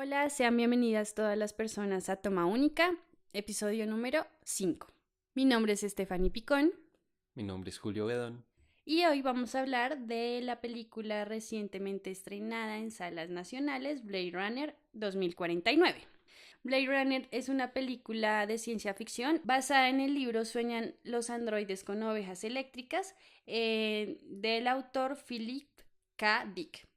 Hola, sean bienvenidas todas las personas a Toma Única, episodio número 5. Mi nombre es Stephanie Picón Mi nombre es Julio Bedón. y hoy vamos a hablar de la película recientemente estrenada en salas nacionales Blade Runner 2049. Blade Runner es una película de ciencia ficción basada en el libro Sueñan los androides con ovejas eléctricas del autor Philip K. Dick.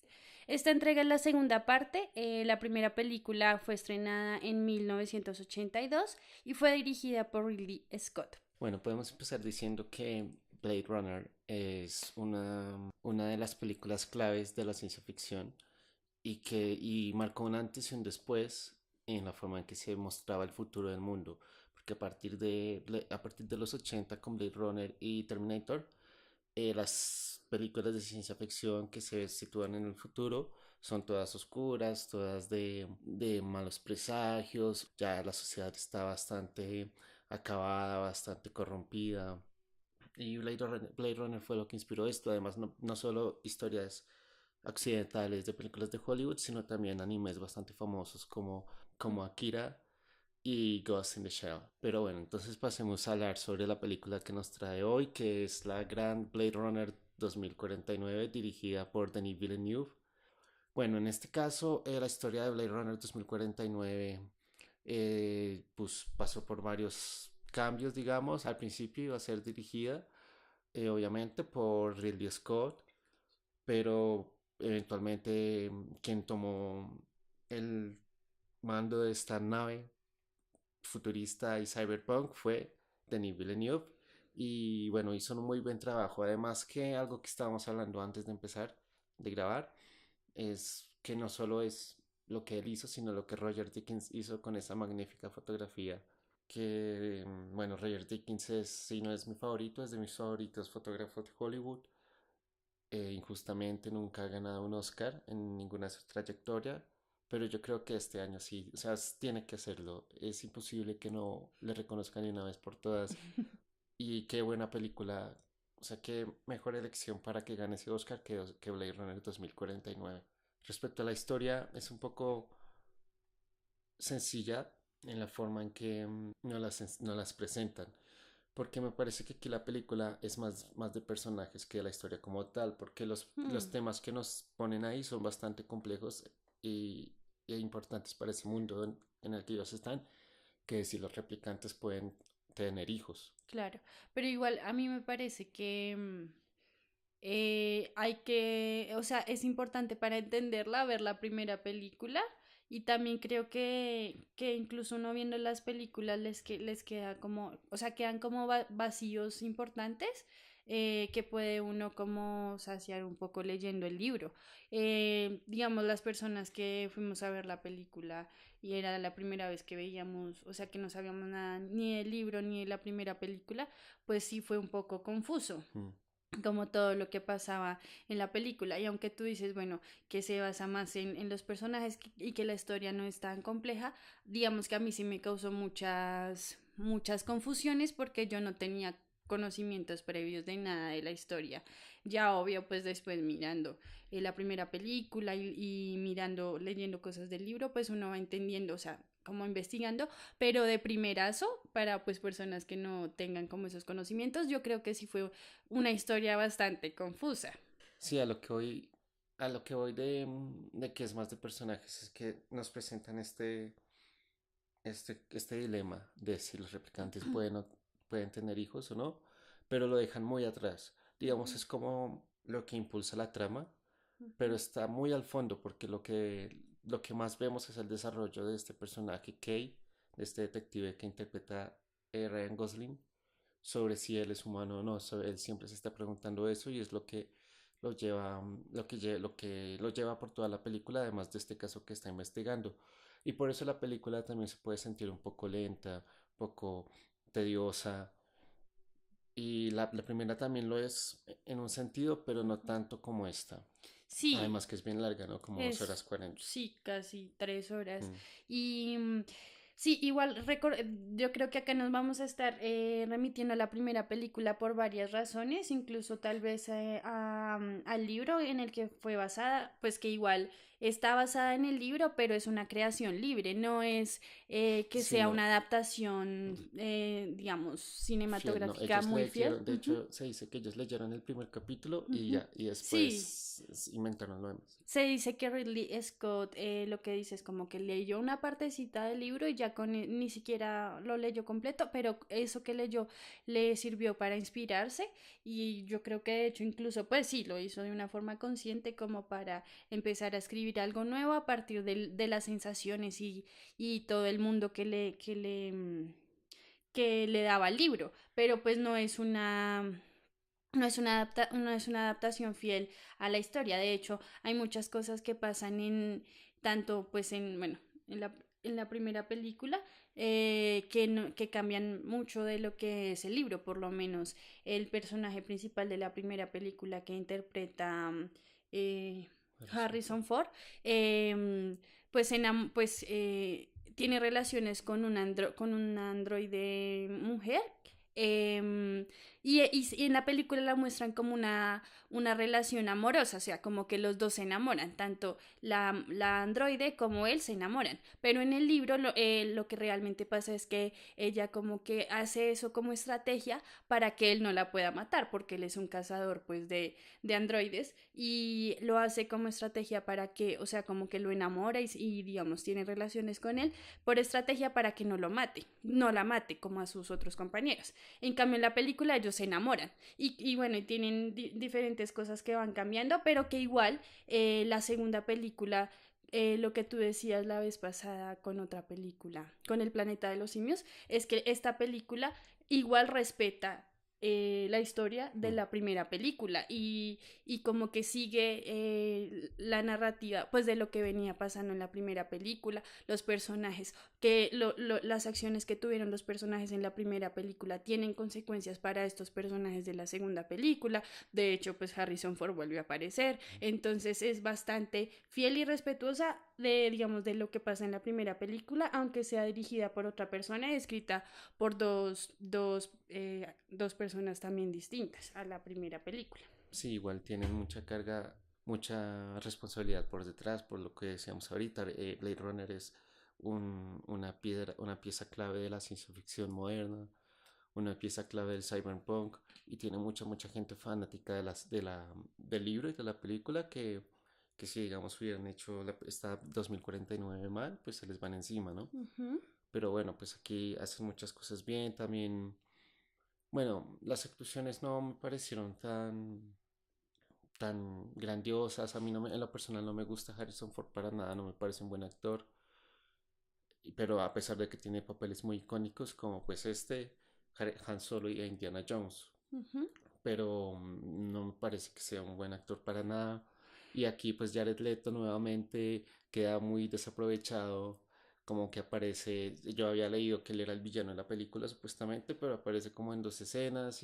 Esta entrega es la segunda parte. La primera película fue estrenada en 1982 y fue dirigida por Ridley Scott. Bueno, podemos empezar diciendo que Blade Runner es una de las películas claves de la ciencia ficción y marcó un antes y un después en la forma en que se mostraba el futuro del mundo. Porque a partir de los 80 con Blade Runner y Terminator, las películas de ciencia ficción que se sitúan en el futuro son todas oscuras, todas de malos presagios. Ya la sociedad está bastante acabada, bastante corrompida. Y Blade Runner fue lo que inspiró esto. Además, no solo historias occidentales de películas de Hollywood, sino también animes bastante famosos como Akira y Ghost in the Shell. Pero bueno, entonces pasemos a hablar sobre la película que nos trae hoy, que es la gran Blade Runner 2049, dirigida por Denis Villeneuve. Bueno, en este caso, la historia de Blade Runner 2049 pues pasó por varios cambios, digamos. Al principio iba a ser dirigida, obviamente, por Ridley Scott, pero eventualmente quien tomó el mando de esta nave futurista y cyberpunk fue Denis Villeneuve. Y bueno, hizo un muy buen trabajo. Además que algo que estábamos hablando antes de empezar de grabar es que no solo es lo que él hizo, sino lo que Roger Dickens hizo con esa magnífica fotografía. Que bueno, Roger Dickens es, si no es mi favorito, es de mis favoritos fotógrafos de Hollywood. Injustamente nunca ha ganado un Oscar en ninguna de su trayectoria, pero yo creo que este año sí, o sea, tiene que hacerlo. Es imposible que no le reconozcan ni una vez por todas. Y qué buena película, o sea, qué mejor elección para que gane ese Oscar que Blade Runner 2049. Respecto a la historia, es un poco sencilla en la forma en que no las presentan. Porque me parece que aquí la película es más de personajes que de la historia como tal, porque los Hmm. temas que nos ponen ahí son bastante complejos y, e importantes para ese mundo en el que ellos están, que si los replicantes pueden tener hijos. Claro, pero igual a mí me parece que hay que, o sea, es importante para entenderla ver la primera película y también creo que incluso uno viendo las películas les queda como, o sea, quedan como vacíos importantes que puede uno como saciar un poco leyendo el libro. Digamos, las personas que fuimos a ver la película y era la primera vez que veíamos, o sea, que no sabíamos nada ni del libro ni de la primera película, pues sí fue un poco confuso Mm. como todo lo que pasaba en la película. Y aunque tú dices, bueno, que se basa más en los personajes y que la historia no es tan compleja, digamos que a mí sí me causó muchas confusiones porque yo no tenía conocimientos previos de nada de la historia. Ya obvio, pues después mirando la primera película y mirando, leyendo cosas del libro, pues uno va entendiendo, o sea, como investigando, pero de primerazo, para pues personas que no tengan como esos conocimientos, yo creo que sí fue una historia bastante confusa. Sí, a lo que voy de que es más de personajes, es que nos presentan este dilema de si los replicantes pueden tener hijos o no, pero lo dejan muy atrás. Digamos, es como lo que impulsa la trama, pero está muy al fondo porque lo que más vemos es el desarrollo de este personaje, Kay, de este detective que interpreta Ryan Gosling, sobre si él es humano o no. Él siempre se está preguntando eso y es lo que lo lleva por toda la película, además de este caso que está investigando. Y por eso la película también se puede sentir un poco lenta, un poco tediosa. Y la primera también lo es en un sentido, pero no tanto como esta. Sí, Además que es bien larga, ¿no? Como 2 horas 40. sí, casi 3 horas. Mm. Y sí, igual yo creo que acá nos vamos a estar remitiendo a la primera película por varias razones, incluso tal vez al libro en el que fue basada, pues que igual está basada en el libro, pero es una creación libre, no es que Sí, sea no, una adaptación, digamos, fiel, no. cinematográfica Ellos muy fiel. leyeron, de Ujú, hecho, se dice que ellos leyeron el primer capítulo y ujú. ya, y Sí, después inventaron lo demás. se dice que Ridley Scott lo que dice es como que leyó una partecita del libro y ya ni siquiera lo leyó completo, pero eso que leyó le sirvió para inspirarse y yo creo que de hecho incluso pues sí, lo hizo de una forma consciente como para empezar a escribir algo nuevo a partir de las sensaciones y todo el mundo que le daba el libro, pero pues no es una adaptación fiel a la historia. De hecho, hay muchas cosas que pasan en tanto pues en, bueno, en la primera película que cambian mucho de lo que es el libro, por lo menos el personaje principal de la primera película que interpreta eh, Harrison Ford. Harrison Ford, eh, pues, tiene relaciones con con un androide mujer. Eh, y en la película la muestran como una relación amorosa, o sea, como que los dos se enamoran, tanto la androide como él se enamoran. Pero en el libro lo que realmente pasa es que ella como que hace eso como estrategia para que él no la pueda matar, porque él es un cazador pues de androides y lo hace como estrategia para que, o sea, como que lo enamora digamos tiene relaciones con él por estrategia para que no lo mate, no la mate como a sus otros compañeros. En cambio, en la película ellos se enamoran y bueno, y tienen diferentes cosas que van cambiando, pero que igual la segunda película, lo que tú decías la vez pasada con otra película, con El planeta de los simios, es que esta película igual respeta la historia de Mm. la primera película y como que sigue la narrativa pues de lo que venía pasando en la primera película, los personajes, las acciones que tuvieron los personajes en la primera película tienen consecuencias para estos personajes de la segunda película, de hecho pues Harrison Ford vuelve a aparecer, entonces es bastante fiel y respetuosa de, digamos, de lo que pasa en la primera película, aunque sea dirigida por otra persona y escrita por dos personas también distintas a la primera película. Sí, igual tienen mucha carga, mucha responsabilidad por detrás, por lo que decíamos ahorita. Blade Runner es una pieza clave de la ciencia ficción moderna, una pieza clave del cyberpunk y tiene mucha gente fanática del libro y de la película que si digamos hubieran hecho esta 2049 mal, pues se les van encima, ¿no? Ujú. Pero bueno, pues aquí hacen muchas cosas bien, también, bueno, las actuaciones no me parecieron tan grandiosas, a mí no en lo personal no me gusta Harrison Ford para nada, no me parece un buen actor, pero a pesar de que tiene papeles muy icónicos como pues Han Solo y Indiana Jones, Ujú. pero no me parece que sea un buen actor para nada. Y aquí pues Jared Leto nuevamente queda muy desaprovechado, como que aparece, yo había leído que él era el villano de la película supuestamente, pero aparece como en dos escenas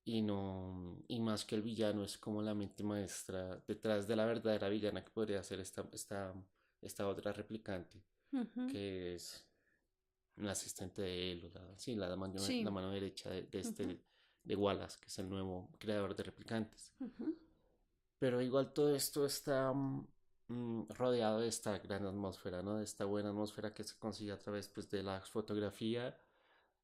y no, y más que el villano es como la mente maestra detrás de la verdadera villana que podría ser esta otra replicante, Ujú. que es la asistente de él, o sí, la Sí. mano derecha Ujú. de Wallace, que es el nuevo creador de replicantes. Ujú. Pero igual todo esto está rodeado de esta gran atmósfera, ¿no? De esta buena atmósfera que se consigue a través pues, de la fotografía,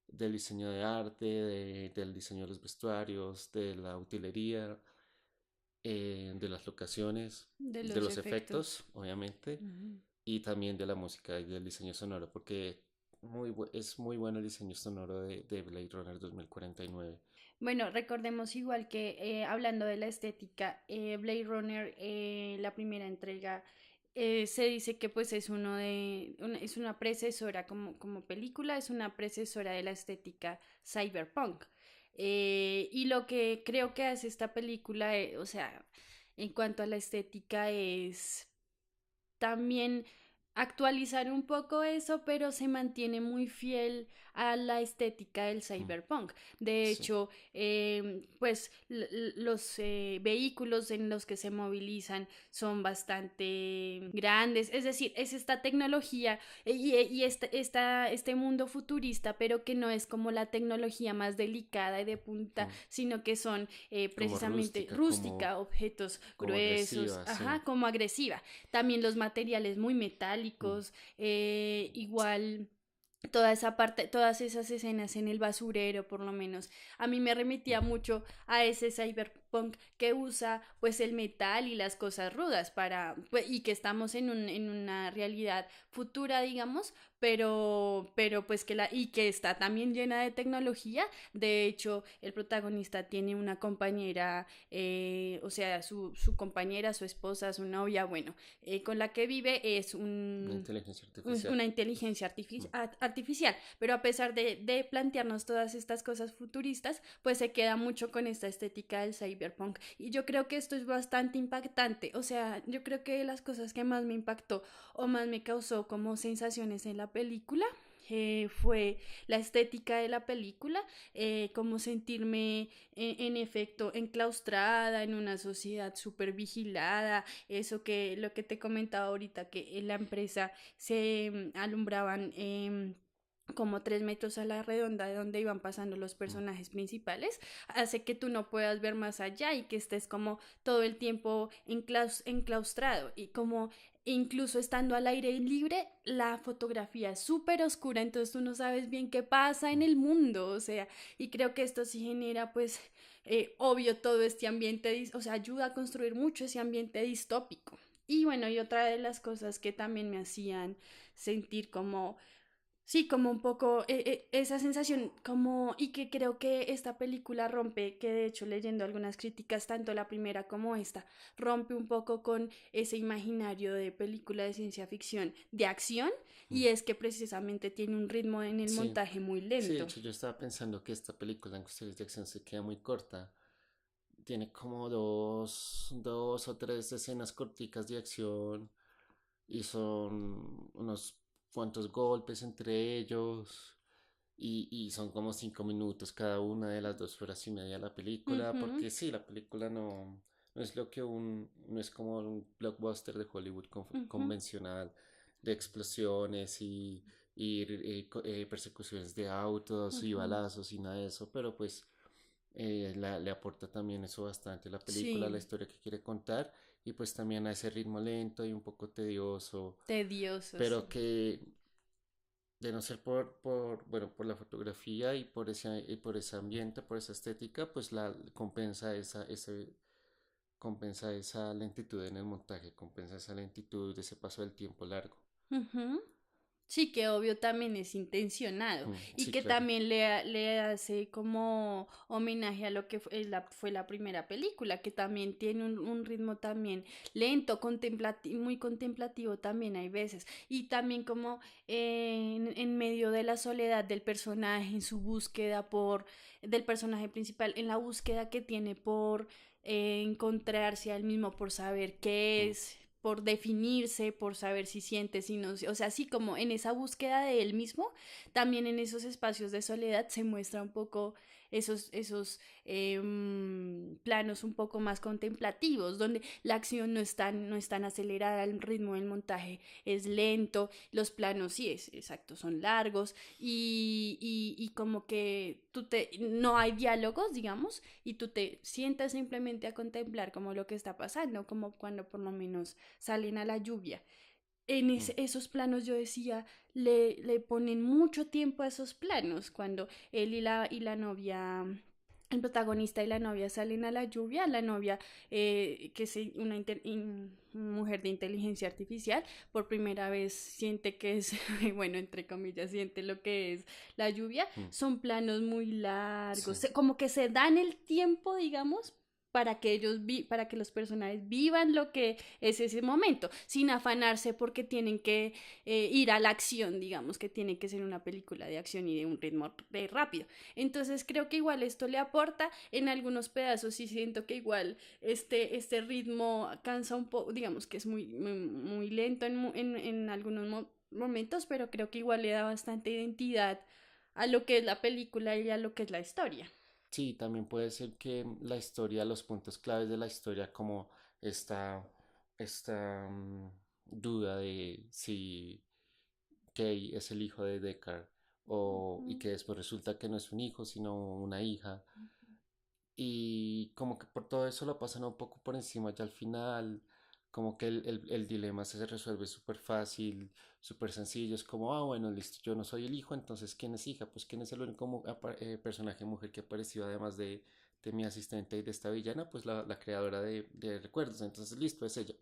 del diseño de arte, del diseño de los vestuarios, de la utilería, de las locaciones, De de los los efectos. efectos, obviamente, Ujú. y también de la música y del diseño sonoro, porque es muy bueno el diseño sonoro de Blade Runner 2049. Bueno, recordemos igual que hablando de la estética, Blade Runner, la primera entrega, se dice que pues es es una predecesora como película, es una predecesora de la estética cyberpunk. Y lo que creo que hace esta película, o sea, en cuanto a la estética, es también actualizar un poco eso, pero se mantiene muy fiel a la estética del Mm, cyberpunk. De sí, hecho, pues los vehículos en los que se movilizan son bastante grandes, es decir, es esta tecnología y este mundo futurista, pero que no es como la tecnología más delicada y de punta, mm, sino que son como precisamente rústica, rústica, objetos como gruesos, agresiva, sí. ajá, como agresiva. También los materiales muy Mm, metálicos, igual toda esa parte, todas esas escenas en el basurero, por lo menos, a mí me remitía mm, mucho a ese cyberpunk que usa pues el metal y las cosas rudas para, pues, y que estamos en una realidad futura, digamos, pero pues y que está también llena de tecnología. De hecho, el protagonista tiene una compañera, o sea, su compañera, su esposa, su novia, bueno, con la que vive es una un inteligencia artificial. una inteligencia Mm, artificial, pero a pesar de plantearnos todas estas cosas futuristas, pues se queda mucho con esta estética del cyberpunk. Y yo creo que esto es bastante impactante, o sea, yo creo que las cosas que más me impactó o más me causó como sensaciones en la película fue la estética de la película, como sentirme en efecto enclaustrada en una sociedad súper vigilada, eso que lo que te comentaba ahorita, que en la empresa se alumbraban como 3 metros a la redonda de donde iban pasando los mm, personajes principales, hace que tú no puedas ver más allá y que estés como todo el tiempo enclaustrado y como incluso estando al aire libre, la fotografía es súper oscura, entonces tú no sabes bien qué pasa en mm, el mundo, o sea, y creo que esto sí genera pues obvio todo este ambiente, o sea, ayuda a construir mucho ese ambiente distópico. Y bueno, y otra de las cosas que también me hacían sentir como, sí, como un poco esa sensación, como, y que creo que esta película rompe, que de hecho leyendo algunas críticas, tanto la primera como esta, rompe un poco con ese imaginario de película de ciencia ficción de acción, mm. y es que precisamente tiene un ritmo en el Sí, montaje muy sí, de lento. hecho yo estaba pensando que esta película en cuestiones de acción se queda muy corta. Tiene como dos o tres escenas corticas de acción y son unos cuantos golpes entre ellos y son como 5 minutos cada una de las 2 horas y media de la película, Ujú, porque sí, la película no es lo que no es como un blockbuster de Hollywood ujú, convencional de explosiones y persecuciones de autos y ujú. balazos y nada de eso, pero pues le aporta también eso bastante a la película, la Sí, historia que quiere contar y pues también a ese ritmo lento y un poco tedioso, tedioso, pero sí. que de no ser bueno, por la fotografía y por ese ambiente, por esa estética, pues compensa esa lentitud en el montaje, compensa esa lentitud de ese paso del tiempo largo. Ujú. Sí, que obvio también es intencionado y Sí, que claro. también le hace como homenaje a lo que fue la primera película, que también tiene un ritmo también lento, muy contemplativo también hay veces. Y también como en medio de la soledad del personaje, en su búsqueda del personaje principal, en la búsqueda que tiene por encontrarse a él mismo, por saber qué Mm, es, por definirse, por saber si siente, si no, o sea, así como en esa búsqueda de él mismo, también en esos espacios de soledad se muestra un poco esos planos un poco más contemplativos, donde la acción no es tan acelerada, el ritmo del montaje es lento, los planos sí, es exacto, son largos y como que no hay diálogos, digamos, y tú te sientas simplemente a contemplar como lo que está pasando, como cuando por lo menos salen a la lluvia. mm, Esos planos yo decía, le ponen mucho tiempo a esos planos, cuando él y la novia, el protagonista y la novia salen a la lluvia, la novia, que es mujer de inteligencia artificial, por primera vez siente que es, bueno, entre comillas, siente lo que es la lluvia, mm, son planos muy largos, sí. como que se dan el tiempo, digamos, para que para que los personajes vivan lo que es ese momento, sin afanarse porque tienen que ir a la acción, digamos que tiene que ser una película de acción y de un ritmo rápido. Entonces creo que igual esto le aporta en algunos pedazos y siento que igual este ritmo cansa un poco, digamos que es muy lento en algunos momentos, pero creo que igual le da bastante identidad a lo que es la película y a lo que es la historia. Sí, también puede ser que la historia, los puntos claves de la historia, como esta, esta duda de si Kay es el hijo de Deckard y Ujú. que después resulta que no es un hijo, sino una hija. Y como que por todo eso lo pasan un poco por encima ya al final, como que el dilema se resuelve súper fácil, súper sencillo, es como, ah, bueno, listo, yo no soy el hijo, entonces ¿quién es hija? Pues ¿quién es el único personaje mujer que apareció además de mi asistente y de esta villana? Pues la creadora de recuerdos, entonces listo, es ella,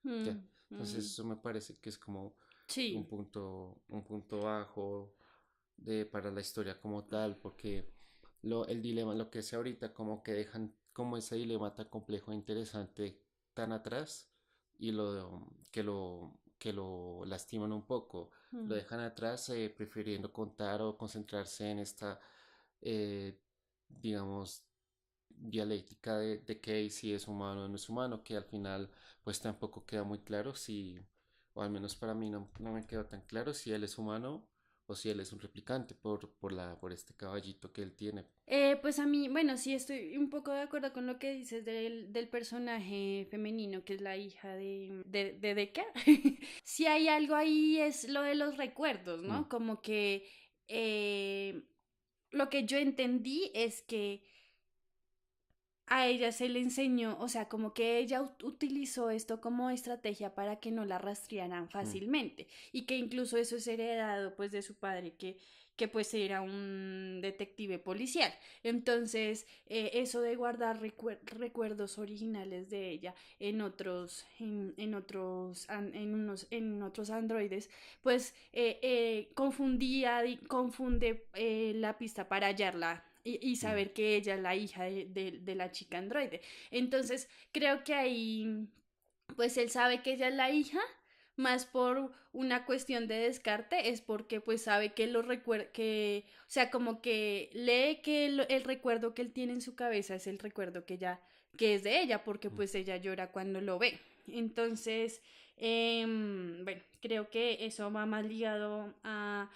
ya. Mm, Entonces mm. eso me parece que es como Sí. un punto bajo para la historia como tal, porque el dilema, lo que es ahorita, como que dejan como ese dilema tan complejo e interesante tan atrás y que lo lastiman un poco, lo Mm. dejan atrás prefiriendo contar o concentrarse en esta, eh, digamos, dialéctica de que si es humano o no es humano, que al final pues tampoco queda muy claro si, o al menos para mí no me quedó tan claro si él es humano o si él es un replicante por este caballito que él tiene. Pues a mí, bueno, sí estoy un poco de acuerdo con lo que dices del personaje femenino, que es la hija de Decker. Si hay algo ahí es lo de los recuerdos, Mm, ¿no? Como que eh, lo que yo entendí es que a ella se le enseñó, o sea, como que ella utilizó esto como estrategia para que no la rastrearan mm, fácilmente y que incluso eso es heredado pues de su padre que pues era un detective policial. Entonces, eso de guardar recuerdos originales de ella en otros androides, pues confunde la pista para hallarla y mm, saber que ella es la hija de la chica androide. Entonces, creo que ahí, pues él sabe que ella es la hija, más por una cuestión de descarte, es porque pues sabe que lo recuerda, que, o sea, como que lee que el recuerdo que él tiene en su cabeza es el recuerdo que es de ella, porque mm. pues ella llora cuando lo ve. Entonces, bueno, creo que eso va más ligado a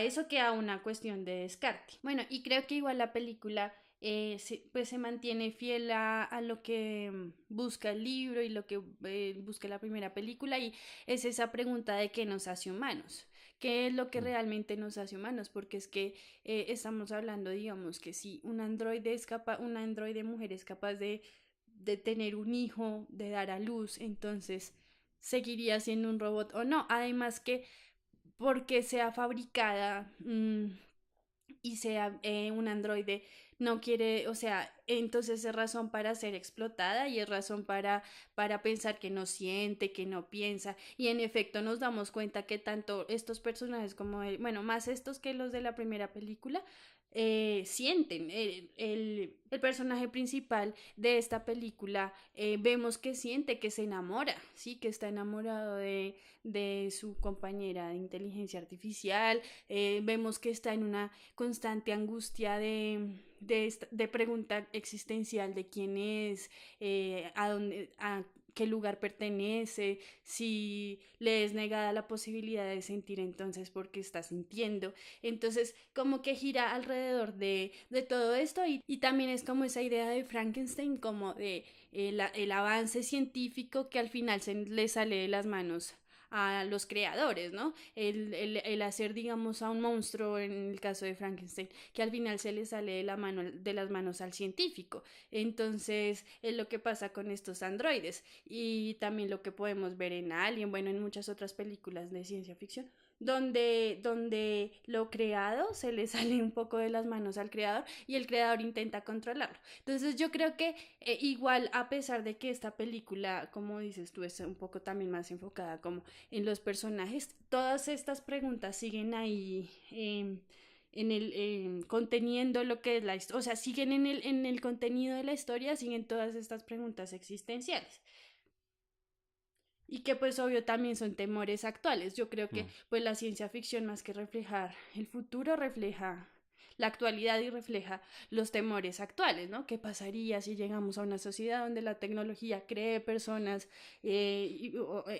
eso que a una cuestión de descarte. Bueno, y creo que igual la película pues se mantiene fiel a lo que busca el libro y lo que busca la primera película y es esa pregunta de qué nos hace humanos. ¿Qué es lo que Mm. realmente nos hace humanos? Porque es que estamos hablando, digamos, que si un androide una androide mujer es capaz de tener un hijo, de dar a luz, entonces seguiría siendo un robot o no. Además que porque sea fabricada y sea un androide, no quiere, o sea, entonces es razón para ser explotada y es razón para pensar que no siente, que no piensa. Y en efecto nos damos cuenta que tanto estos personajes como, bueno, más estos que los de la primera película, sienten. El personaje principal de esta película vemos que siente, que se enamora, ¿sí? Que está enamorado de su compañera de inteligencia artificial. Vemos que está en una constante angustia de pregunta existencial de quién es, a qué lugar pertenece, si le es negada la posibilidad de sentir entonces porque está sintiendo. Entonces, como que gira alrededor de todo esto y también es como esa idea de Frankenstein, como de el avance científico que al final se le sale de las manos a los creadores, ¿no? El hacer, digamos, a un monstruo, en el caso de Frankenstein, que al final se le sale de las manos al científico. Entonces, es lo que pasa con estos androides y también lo que podemos ver en Alien, bueno, en muchas otras películas de ciencia ficción, donde lo creado se le sale un poco de las manos al creador y el creador intenta controlarlo. Entonces yo creo que igual a pesar de que esta película, como dices tú, es un poco también más enfocada como en los personajes, todas estas preguntas siguen ahí conteniendo lo que es la historia, o sea, siguen en el contenido de la historia, siguen todas estas preguntas existenciales. Y que pues obvio también son temores actuales. Yo creo que Mm. pues la ciencia ficción más que reflejar el futuro refleja la actualidad y refleja los temores actuales, ¿no? ¿Qué pasaría si llegamos a una sociedad donde la tecnología cree personas,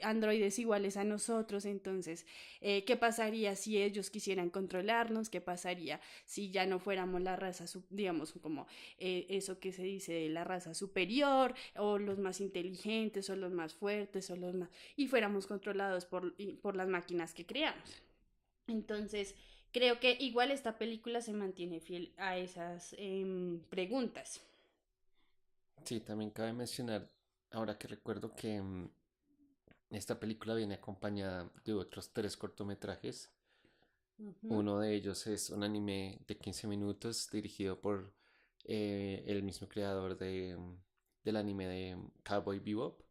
androides iguales a nosotros? Entonces, ¿qué pasaría si ellos quisieran controlarnos? ¿Qué pasaría si ya no fuéramos la raza, digamos, como eso que se dice de la raza superior, o los más inteligentes, o los más fuertes, o los más... y fuéramos controlados por las máquinas que creamos? Entonces, creo que igual esta película se mantiene fiel a esas preguntas. Sí, también cabe mencionar, ahora que recuerdo que esta película viene acompañada de otros tres cortometrajes. Ujú. Uno de ellos es un anime de 15 minutos dirigido por el mismo creador del anime de Cowboy Bebop,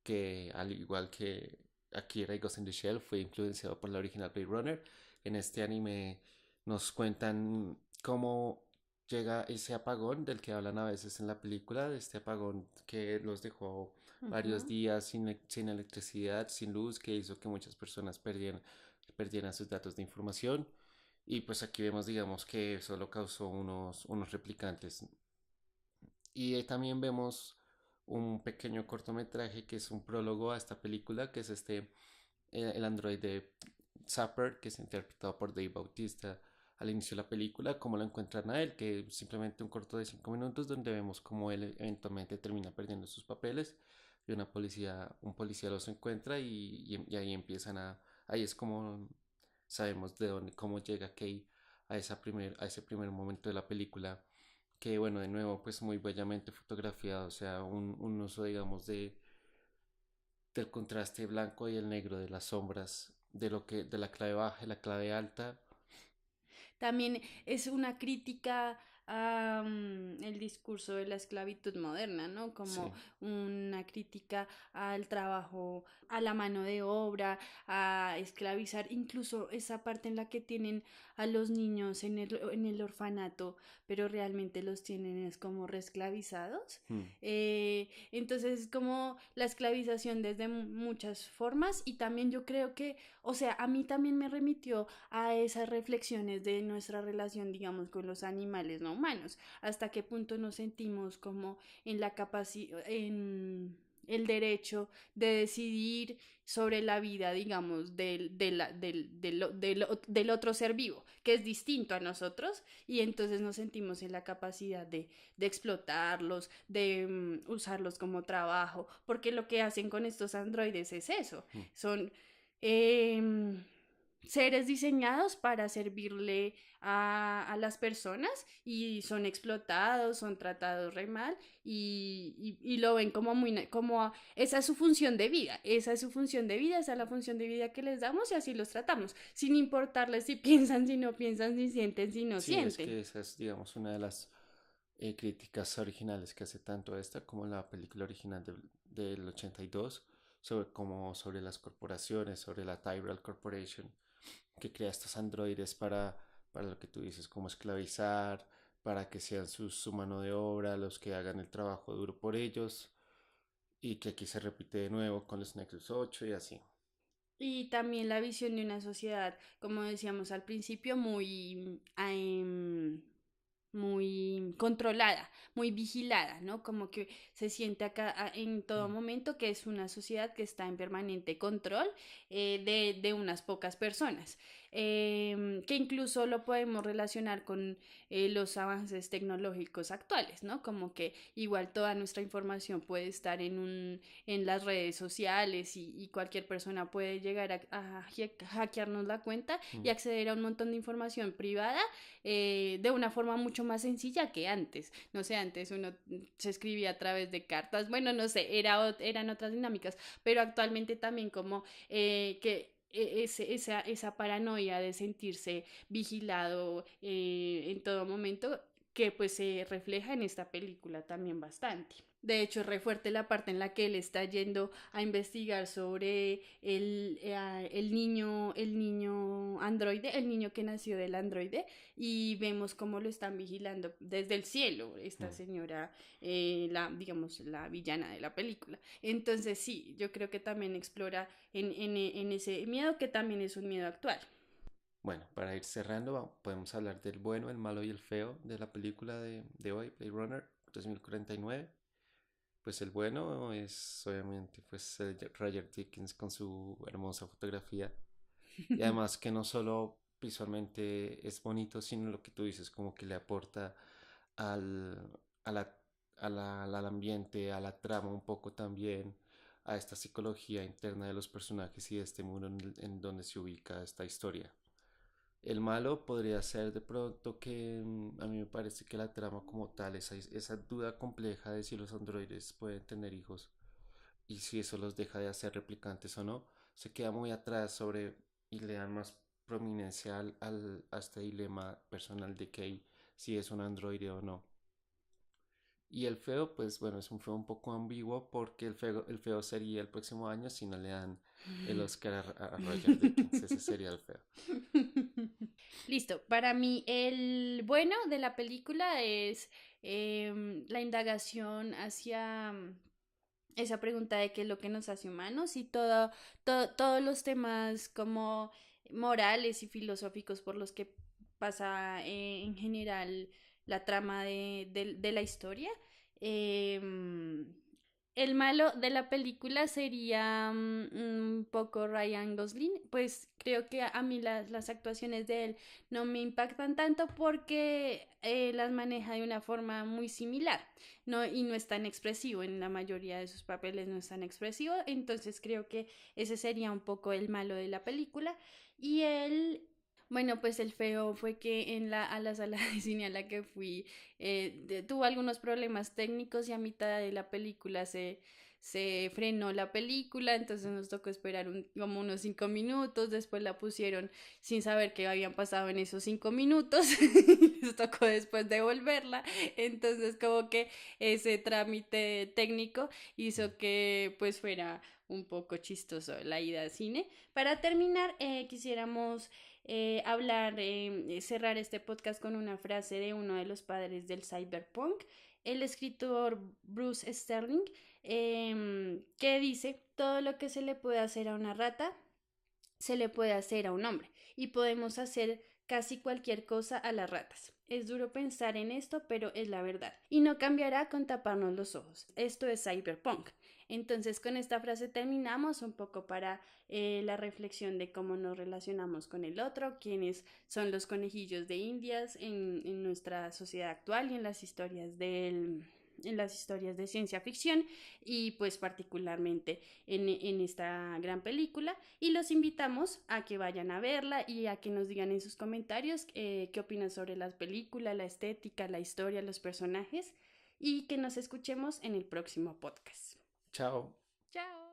que al igual que Akira y Ghost in the Shell fue influenciado por la original Blade Runner. En este anime nos cuentan cómo llega ese apagón del que hablan a veces en la película, de este apagón que los dejó varios Ujú. días sin electricidad, sin luz, que hizo que muchas personas perdieran sus datos de información. Y pues aquí vemos, digamos, que eso lo causó unos replicantes. Y también vemos un pequeño cortometraje que es un prólogo a esta película, que es el androide Zapper, que es interpretado por Dave Bautista al inicio de la película, cómo lo encuentran a él, que es simplemente un corto de 5 minutos donde vemos cómo él eventualmente termina perdiendo sus papeles y un policía los encuentra y ahí ahí es como sabemos de dónde, cómo llega Kay a ese primer momento de la película, que bueno, de nuevo, pues muy bellamente fotografiado, o sea, un uso, digamos, del contraste blanco y el negro, de las sombras, de la clave baja y la clave alta. También es una crítica a el discurso de la esclavitud moderna, ¿no? Como Sí. una crítica al trabajo, a la mano de obra, a esclavizar, incluso esa parte en la que tienen a los niños en el orfanato, pero realmente los tienen es como reesclavizados. Mm. Entonces es como la esclavización desde muchas formas, y también yo creo que, o sea, a mí también me remitió a esas reflexiones de nuestra relación, digamos, con los animales no humanos, hasta qué punto nos sentimos como en la capacidad, en el derecho de decidir sobre la vida, digamos, del otro ser vivo, que es distinto a nosotros, y entonces nos sentimos en la capacidad de explotarlos, de usarlos como trabajo, porque lo que hacen con estos androides es eso, Mm. son... em, seres diseñados para servirle a las personas, y son explotados, son tratados re mal, y lo ven como muy, como esa es su función de vida, esa es su función de vida, esa es la función de vida que les damos, y así los tratamos, sin importarles si piensan, si no piensan, si sienten, si no Sí, es sienten. que esa es, digamos, una de las críticas originales que hace tanto esta como la película original del 82 sobre las corporaciones, sobre la Tyrell Corporation, que crea estos androides para lo que tú dices, como esclavizar, para que sean su mano de obra, los que hagan el trabajo duro por ellos, y que aquí se repite de nuevo con los Nexus 8 y así. Y también la visión de una sociedad, como decíamos al principio, muy controlada, muy vigilada, ¿no? Como que se siente acá en todo Mm. momento que es una sociedad que está en permanente control, de unas pocas personas, que incluso lo podemos relacionar con los avances tecnológicos actuales, ¿no? Como que igual toda nuestra información puede estar en las redes sociales, y cualquier persona puede llegar a hackearnos la cuenta y Mm. acceder a un montón de información privada, de una forma mucho más sencilla que antes. No sé, antes uno se escribía a través de cartas, bueno, no sé, eran otras dinámicas, pero actualmente también como esa paranoia de sentirse vigilado en todo momento que pues se refleja en esta película también bastante. De hecho, es re fuerte la parte en la que él está yendo a investigar sobre el niño androide, el niño que nació del androide, y vemos cómo lo están vigilando desde el cielo, esta Mm. señora, digamos, la villana de la película. Entonces, sí, yo creo que también explora en ese miedo que también es un miedo actual. Bueno, para ir cerrando, podemos hablar del bueno, el malo y el feo de la película de hoy, Blade Runner 2049. Pues el bueno es obviamente pues Roger Dickens con su hermosa fotografía y además que no solo visualmente es bonito, sino lo que tú dices, como que le aporta al, a la, al ambiente, a la trama un poco también, a esta psicología interna de los personajes y de este mundo en donde se ubica esta historia. El malo podría ser de pronto que a mí me parece que la trama como tal, esa duda compleja de si los androides pueden tener hijos y si eso los deja de hacer replicantes o no, se queda muy atrás sobre y le dan más prominencia a este dilema personal de Kay si es un androide o no. Y el feo, pues bueno, es un feo un poco ambiguo porque el feo sería el próximo año si no le dan el Oscar a Roger Dickens. Ese sería el feo. Listo, para mí el bueno de la película es la indagación hacia esa pregunta de qué es lo que nos hace humanos y todos los temas como morales y filosóficos por los que pasa en general la trama de la historia. Em, el malo de la película sería un poco Ryan Gosling, pues creo que a mí las actuaciones de él no me impactan tanto porque las maneja de una forma muy similar, ¿no? Y no es tan expresivo, en la mayoría de sus papeles no es tan expresivo, entonces creo que ese sería un poco el malo de la película. Y él, bueno, pues el feo fue que a la sala de cine a la que fui tuvo algunos problemas técnicos y a mitad de la película se frenó la película, entonces nos tocó esperar como unos 5 minutos, después la pusieron sin saber qué habían pasado en esos 5 minutos, nos tocó después devolverla, entonces como que ese trámite técnico hizo que pues fuera un poco chistoso la ida al cine. Para terminar, quisiéramos cerrar este podcast con una frase de uno de los padres del cyberpunk, el escritor Bruce Sterling, que dice, todo lo que se le puede hacer a una rata, se le puede hacer a un hombre, y podemos hacer casi cualquier cosa a las ratas. Es duro pensar en esto, pero es la verdad. Y no cambiará con taparnos los ojos. Esto es cyberpunk. Entonces, con esta frase terminamos un poco para la reflexión de cómo nos relacionamos con el otro, quiénes son los conejillos de Indias en nuestra sociedad actual y en las historias de ciencia ficción y pues particularmente en esta gran película, y los invitamos a que vayan a verla y a que nos digan en sus comentarios qué opinan sobre la película, la estética, la historia, los personajes, y que nos escuchemos en el próximo podcast. Chao. Chao.